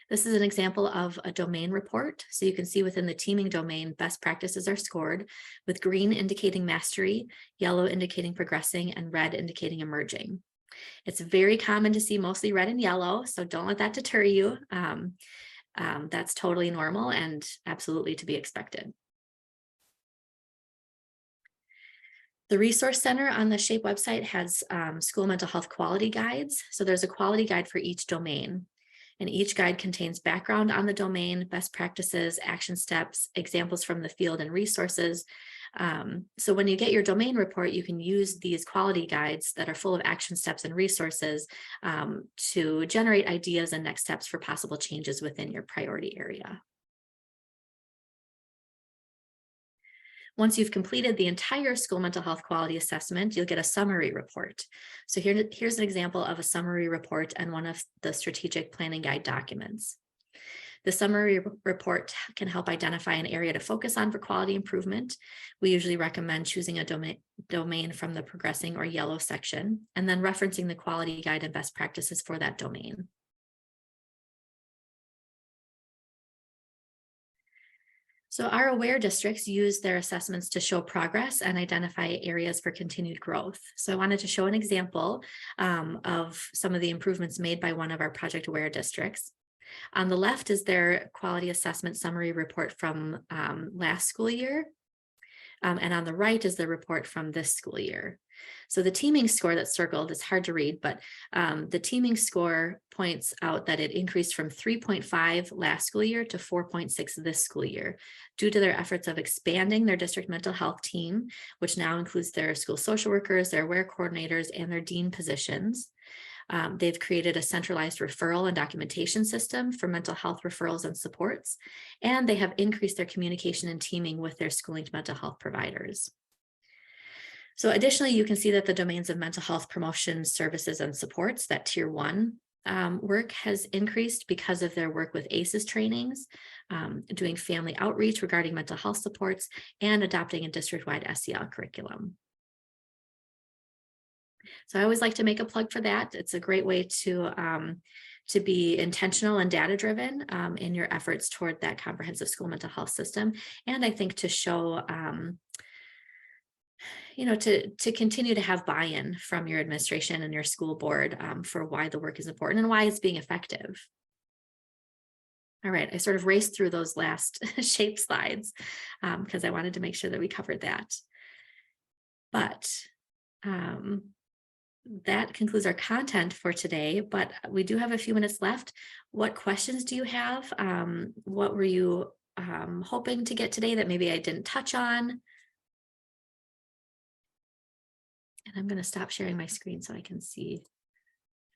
This is an example of a domain report. So you can see within the teaming domain, best practices are scored with green indicating mastery, yellow indicating progressing, and red indicating emerging. It's very common to see mostly red and yellow, so don't let that deter you. That's totally normal and absolutely to be expected. The Resource Center on the SHAPE website has school mental health quality guides. So there's a quality guide for each domain. And each guide contains background on the domain, best practices, action steps, examples from the field, and resources. So when you get your domain report, you can use these quality guides that are full of action steps and resources to generate ideas and next steps for possible changes within your priority area. Once you've completed the entire school mental health quality assessment, you'll get a summary report. So here's an example of a summary report and one of the strategic planning guide documents. The summary report can help identify an area to focus on for quality improvement. We usually recommend choosing a domain from the progressing or yellow section, and then referencing the quality guide and best practices for that domain. So our aware districts use their assessments to show progress and identify areas for continued growth. So I wanted to show an example of some of the improvements made by one of our Project Aware districts. On the left is their quality assessment summary report from last school year. And on the right is the report from this school year. So the teaming score that's circled is hard to read, but the teaming score points out that it increased from 3.5 last school year to 4.6 this school year due to their efforts of expanding their district mental health team, which now includes their school social workers, their aware coordinators, and their dean positions. They've created a centralized referral and documentation system for mental health referrals and supports, and they have increased their communication and teaming with their schooling mental health providers. So additionally, you can see that the domains of mental health promotion services and supports, that tier 1 work has increased because of their work with ACEs trainings, doing family outreach regarding mental health supports, and adopting a district-wide SEL curriculum. So I always like to make a plug for that. It's a great way to be intentional and data-driven in your efforts toward that comprehensive school mental health system. And I think to show, to continue to have buy-in from your administration and your school board for why the work is important and why it's being effective. All right, I sort of raced through those last shape slides because I wanted to make sure that we covered that. But that concludes our content for today, but we do have a few minutes left. What questions do you have? What were you hoping to get today that maybe I didn't touch on? And I'm going to stop sharing my screen so I can see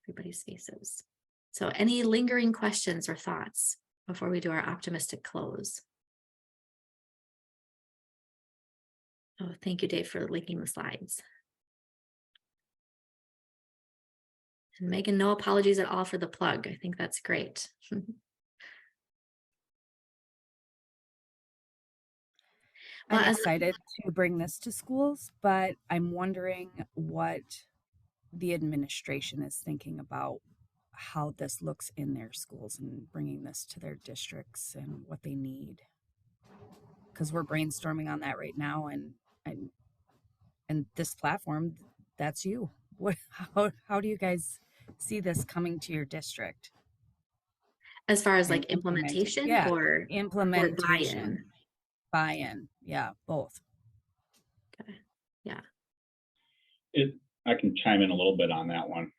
everybody's faces. So any lingering questions or thoughts before we do our optimistic close? Oh, thank you, Dave, for linking the slides. And Megan, no apologies at all for the plug. I think that's great. I'm excited to bring this to schools, but I'm wondering what the administration is thinking about how this looks in their schools and bringing this to their districts and what they need. Because we're brainstorming on that right now, and this platform, that's you. How do you guys see this coming to your district? As far as And like implementation yeah, or implementation, buy-in, yeah, both. Okay. Yeah. I can chime in a little bit on that one.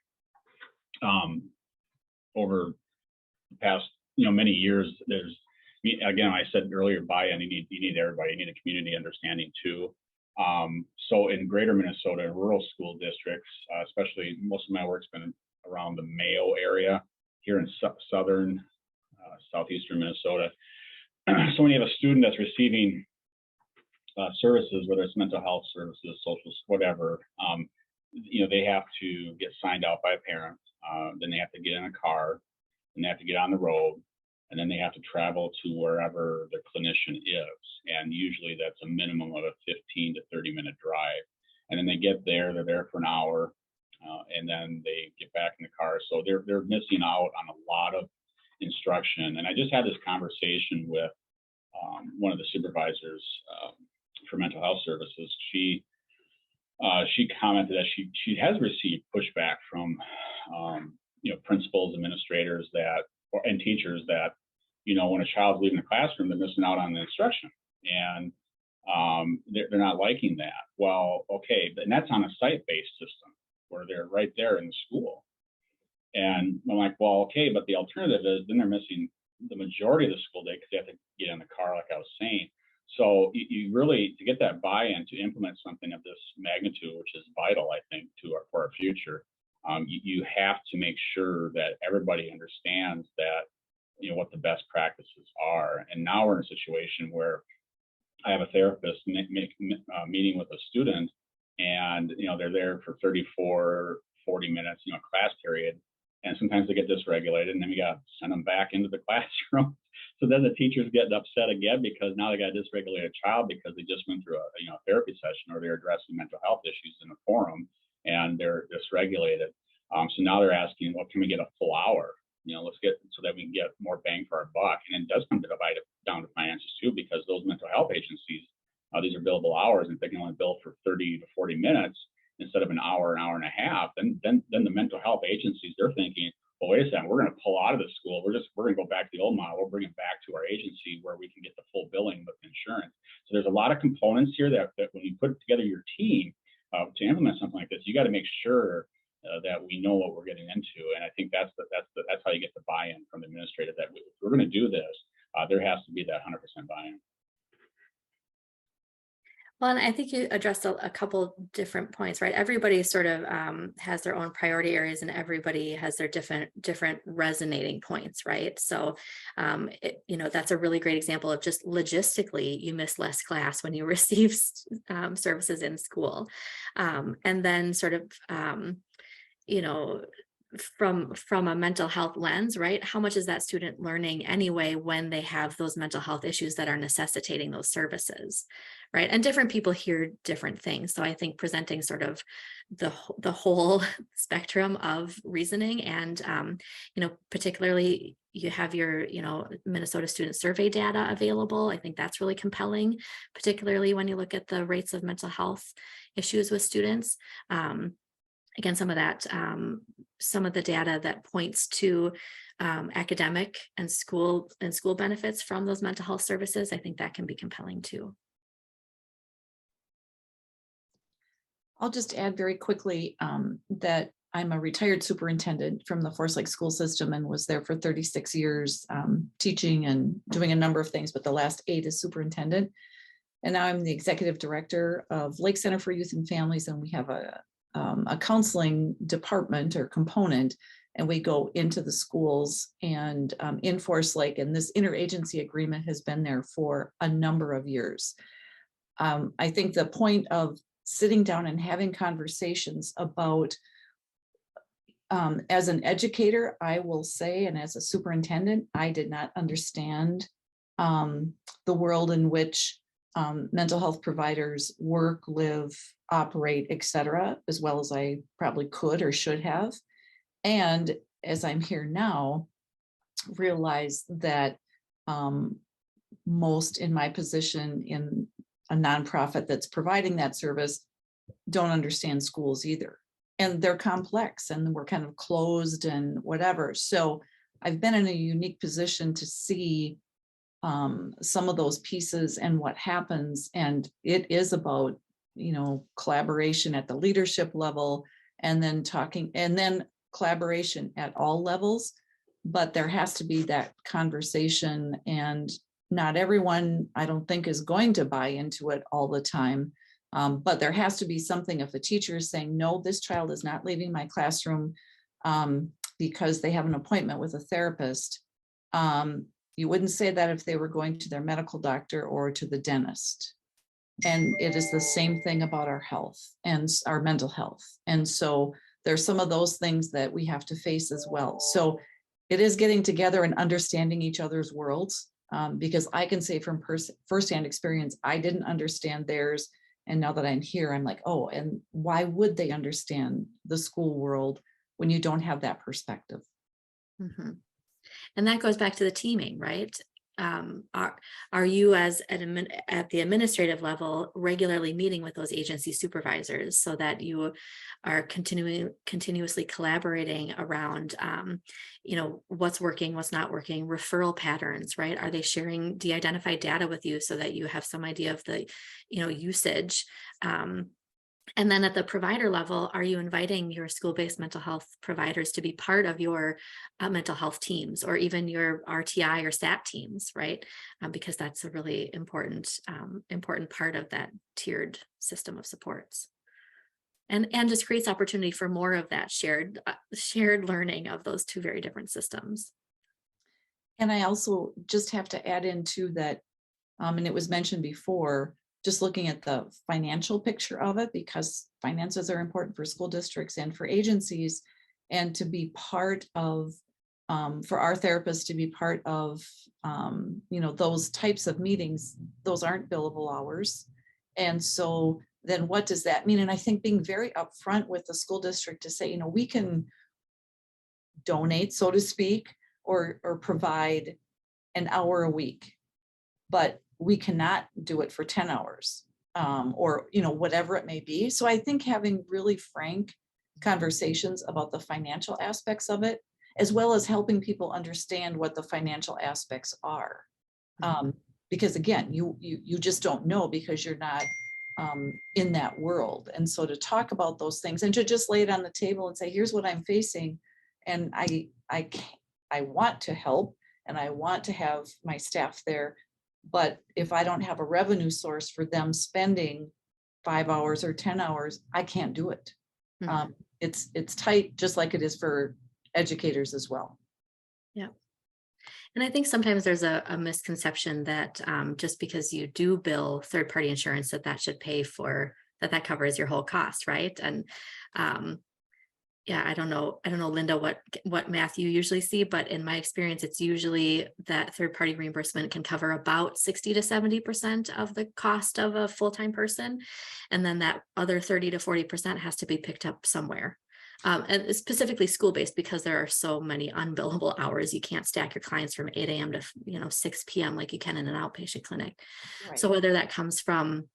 Over the past, many years, again, I said earlier, buy-in. You need everybody. You need a community understanding too. So in Greater Minnesota, rural school districts, especially, most of my work's been around the Mayo area here in southern, southeastern Minnesota. So when you have a student that's receiving services, whether it's mental health services, social, whatever, they have to get signed out by a parent. Then they have to get in a car, and they have to get on the road, and then they have to travel to wherever their clinician is. And usually that's a minimum of a 15 to 30-minute drive. And then they get there, they're there for an hour, and then they get back in the car. So they're missing out on a lot of instruction. And I just had this conversation with one of the supervisors for mental health services. She commented that she has received pushback from principals, administrators and teachers that when a child's leaving the classroom, they're missing out on the instruction, and they're not liking that. Well, okay, and that's on a site-based system where they're right there in the school. And I'm like, well, okay, but the alternative is then they're missing the majority of the school day because they have to get in the car, like I was saying. So you really, to get that buy-in to implement something of this magnitude, which is vital, I think, for our future, you have to make sure that everybody understands that, what the best practices are. And now we're in a situation where I have a therapist meeting with a student, and, they're there for 34, 40 minutes, class period. And sometimes they get dysregulated, and then we got to send them back into the classroom. So then the teacher's getting upset again because now they got a dysregulated child because they just went through a therapy session, or they're addressing mental health issues in a forum, and they're dysregulated. So now they're asking, well, can we get a full hour? Let's get so that we can get more bang for our buck. And it does come to divide it down to finances too, because those mental health agencies, these are billable hours, and if they can only bill for 30 to 40 minutes instead of an hour and a half, then the mental health agencies, they're thinking, well, wait a second, we're going to pull out of the school. We're going to go back to the old model. We'll bring it back to our agency where we can get the full billing with insurance. So there's a lot of components here that when you put together your team to implement something like this, you got to make sure that we know what we're getting into. And I think that's how you get the buy-in from the administrator, that if we're going to do this, there has to be that 100% buy-in. Well, and I think you addressed a couple different points, right? Everybody sort of has their own priority areas, and everybody has their different resonating points, right? So, that's a really great example of just logistically, you miss less class when you receive services in school, and then sort of, from a mental health lens, right? How much is that student learning anyway when they have those mental health issues that are necessitating those services, right? And different people hear different things. So I think presenting sort of the whole spectrum of reasoning, and particularly you have your Minnesota student survey data available. I think that's really compelling, particularly when you look at the rates of mental health issues with students. Again, some of the data that points to academic and school benefits from those mental health services, I think that can be compelling too. I'll just add very quickly that I'm a retired superintendent from the Forest Lake School System and was there for 36 years teaching and doing a number of things, but the last 8 as superintendent. And now I'm the executive director of Lake Center for Youth and Families, and we have a counseling department or component, and we go into the schools and in Forest Lake, and this interagency agreement has been there for a number of years. I think the point of sitting down and having conversations about, as an educator, I will say, and as a superintendent, I did not understand the world in which mental health providers work, live, operate, etc., as well as I probably could or should have. And as I'm here now, realize that most in my position in a nonprofit that's providing that service don't understand schools either. And they're complex and we're kind of closed and whatever. So I've been in a unique position to see some of those pieces and what happens. And it is about, collaboration at the leadership level, and then collaboration at all levels. But there has to be that conversation, and not everyone, I don't think, is going to buy into it all the time. But there has to be something. If a teacher is saying, no, this child is not leaving my classroom because they have an appointment with a therapist, you wouldn't say that if they were going to their medical doctor or to the dentist. And it is the same thing about our health and our mental health. And so there's some of those things that we have to face as well. So it is getting together and understanding each other's worlds, because I can say from firsthand experience, I didn't understand theirs. And now that I'm here, I'm like, oh, and why would they understand the school world when you don't have that perspective? Mm-hmm. And that goes back to the teaming, right? Are you at the administrative level regularly meeting with those agency supervisors so that you are continuously collaborating around, what's working, what's not working, referral patterns, right? Are they sharing de-identified data with you so that you have some idea of the, usage? And then at the provider level, are you inviting your school-based mental health providers to be part of your mental health teams, or even your RTI or SAT teams, right? Because that's a really important part of that tiered system of supports. And just creates opportunity for more of that shared learning of those two very different systems. And I also just have to add into that, and it was mentioned before, just looking at the financial picture of it, because finances are important for school districts and for agencies, and to be part of, for our therapists to be part of, those types of meetings, those aren't billable hours. And so then what does that mean? And I think being very upfront with the school district to say, we can donate, so to speak, or provide an hour a week, but we cannot do it for 10 hours or, whatever it may be. So I think having really frank conversations about the financial aspects of it, as well as helping people understand what the financial aspects are. Because again, you just don't know because you're not in that world. And so to talk about those things and to just lay it on the table and say, here's what I'm facing. And I want to help and I want to have my staff there. But if I don't have a revenue source for them spending 5 hours or 10 hours, I can't do it. It's tight, just like it is for educators as well. Yeah. And I think sometimes there's a misconception that just because you do bill third-party insurance, that should pay for, that covers your whole cost, right? And yeah, I don't know, Linda, what math you usually see, but in my experience, it's usually that third-party reimbursement can cover about 60 to 70% of the cost of a full-time person. And then that other 30 to 40% has to be picked up somewhere. And it's specifically school-based because there are so many unbillable hours. You can't stack your clients from 8 a.m. to 6 p.m. like you can in an outpatient clinic. Right. So whether that comes from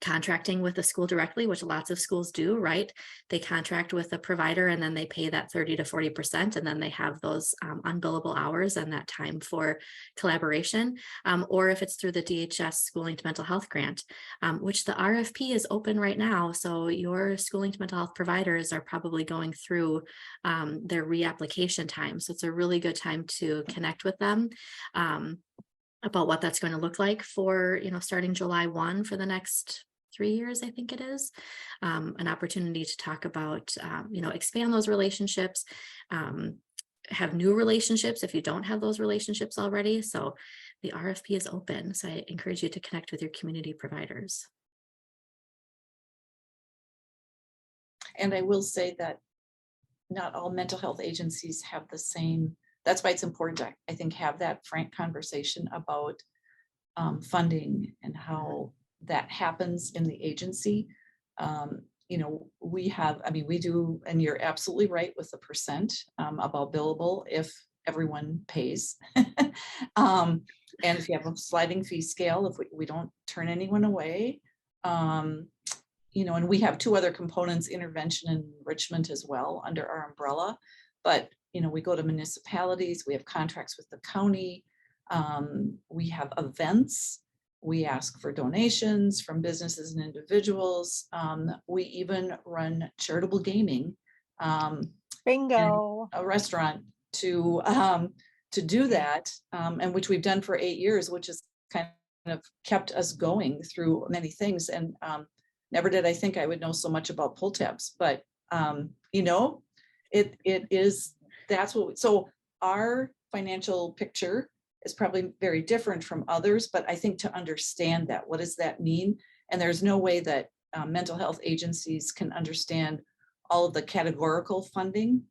contracting with the school directly, which lots of schools do, right? They contract with a provider and then they pay that 30 to 40%. And then they have those unbillable hours and that time for collaboration. Or if it's through the DHS Schooling to Mental Health grant, which the RFP is open right now. So your schooling to mental health providers are probably going through their reapplication time. So it's a really good time to connect with them about what that's going to look like for, starting July 1 for the next 3 years, I think it is, an opportunity to talk about, expand those relationships, have new relationships if you don't have those relationships already. So the RFP is open. So I encourage you to connect with your community providers. And I will say that not all mental health agencies have the same. That's why it's important to, I think, have that frank conversation about funding and how that happens in the agency. We do, and you're absolutely right with the percent about billable if everyone pays. And if you have a sliding fee scale, if we don't turn anyone away, and we have 2 other components, intervention and enrichment as well under our umbrella. But, we go to municipalities, we have contracts with the county, we have events, we ask for donations from businesses and individuals. We even run charitable gaming. Bingo. A restaurant to do that, and which we've done for 8 years, which has kind of kept us going through many things. And never did I think I would know so much about pull tabs, but it is, that's what, so our financial picture is probably very different from others, but I think to understand that, what does that mean? And there's no way that mental health agencies can understand all of the categorical funding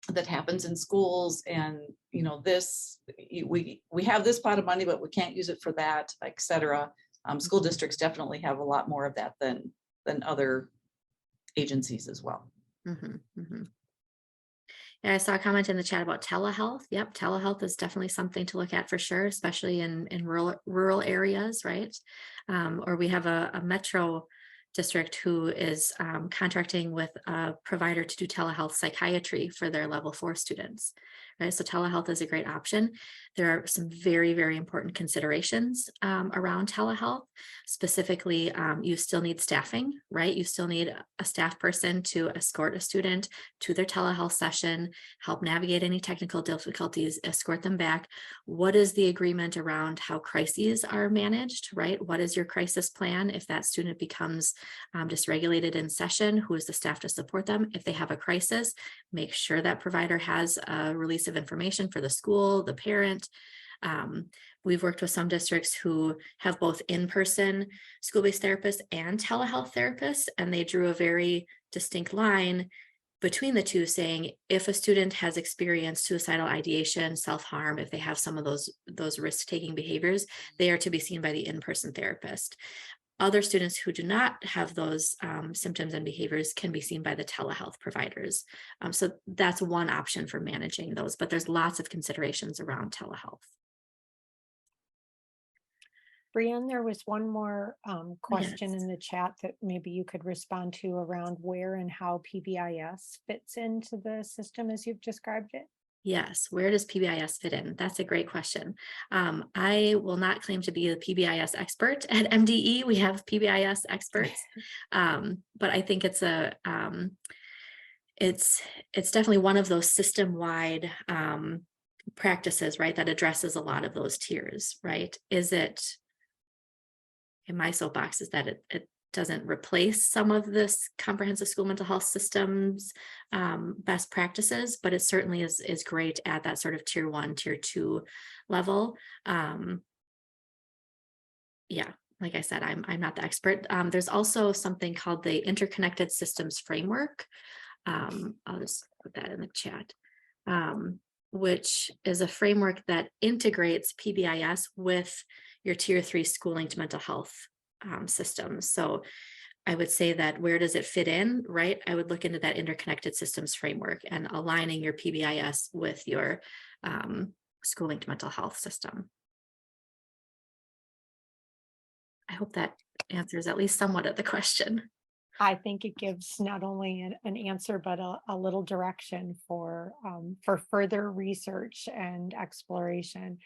that happens in schools. And, we have this pot of money, but we can't use it for that, et cetera. School districts definitely have a lot more of that than other agencies as well. Mm-hmm, mm-hmm. Yeah, I saw a comment in the chat about telehealth. Yep, telehealth is definitely something to look at for sure, especially in rural areas, right? Or we have a metro district who is contracting with a provider to do telehealth psychiatry for their level 4 students. Right, so telehealth is a great option. There are some very, very important considerations around telehealth. Specifically, you still need staffing, right? You still need a staff person to escort a student to their telehealth session, help navigate any technical difficulties, escort them back. What is the agreement around how crises are managed, right? What is your crisis plan if that student becomes dysregulated in session? Who is the staff to support them? If they have a crisis, make sure that provider has a release of information for the school, the parent. We've worked with some districts who have both in-person school-based therapists and telehealth therapists, and they drew a very distinct line between the two, saying if a student has experienced suicidal ideation, self-harm, if they have some of those risk-taking behaviors, they are to be seen by the in-person therapist. Other students who do not have those symptoms and behaviors can be seen by the telehealth providers. So that's one option for managing those, but there's lots of considerations around telehealth. Brianne, there was one more question in the chat that maybe you could respond to around where and how PBIS fits into the system as you've described it. Yes, where does PBIS fit in? That's a great question. I will not claim to be the PBIS expert at MDE. We have PBIS experts, but I think it's it's definitely one of those system-wide practices, right? That addresses a lot of those tiers, right? Is it, in my soapbox, is that it doesn't replace some of this comprehensive school mental health systems best practices, but it certainly is great at that sort of tier 1, tier 2 level. Yeah, like I said, I'm not the expert. There's also something called the Interconnected Systems Framework. I'll just put that in the chat, which is a framework that integrates PBIS with your tier 3 schooling to mental health systems. So I would say that where does it fit in, right? I would look into that interconnected systems framework and aligning your PBIS with your schooling to mental health system. I hope that answers at least somewhat of the question. I think it gives not only an answer, but a little direction for further research and exploration.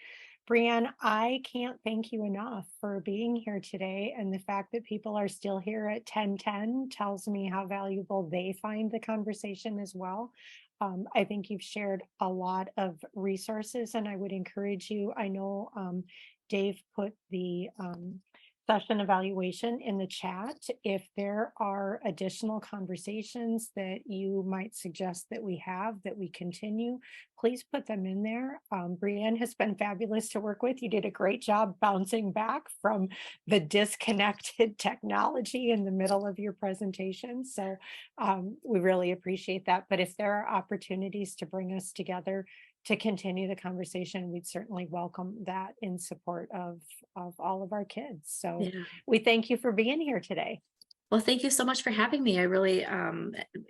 Brianne, I can't thank you enough for being here today. And the fact that people are still here at 10:10 tells me how valuable they find the conversation as well. I think you've shared a lot of resources, and I would encourage you. I know Dave put the session evaluation in the chat. If there are additional conversations that you might suggest that we have, that we continue, please put them in there. Brianne has been fabulous to work with. You did a great job bouncing back from the disconnected technology in the middle of your presentation. So we really appreciate that. But if there are opportunities to bring us together to continue the conversation, we'd certainly welcome that in support of all of our kids. So Yeah. we thank you for being here today. Well, thank you so much for having me. I really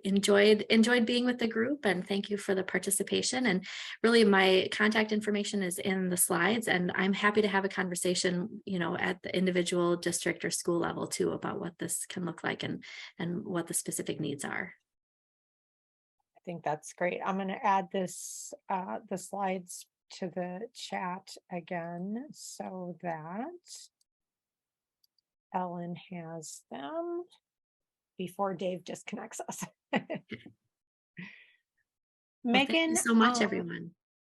enjoyed being with the group, and thank you for the participation. And really, my contact information is in the slides, and I'm happy to have a conversation, at the individual district or school level too, about what this can look like and what the specific needs are. I think that's great. I'm going to add this, the slides to the chat again so that Ellen has them before Dave disconnects us. Well, Megan, thank you so much, everyone.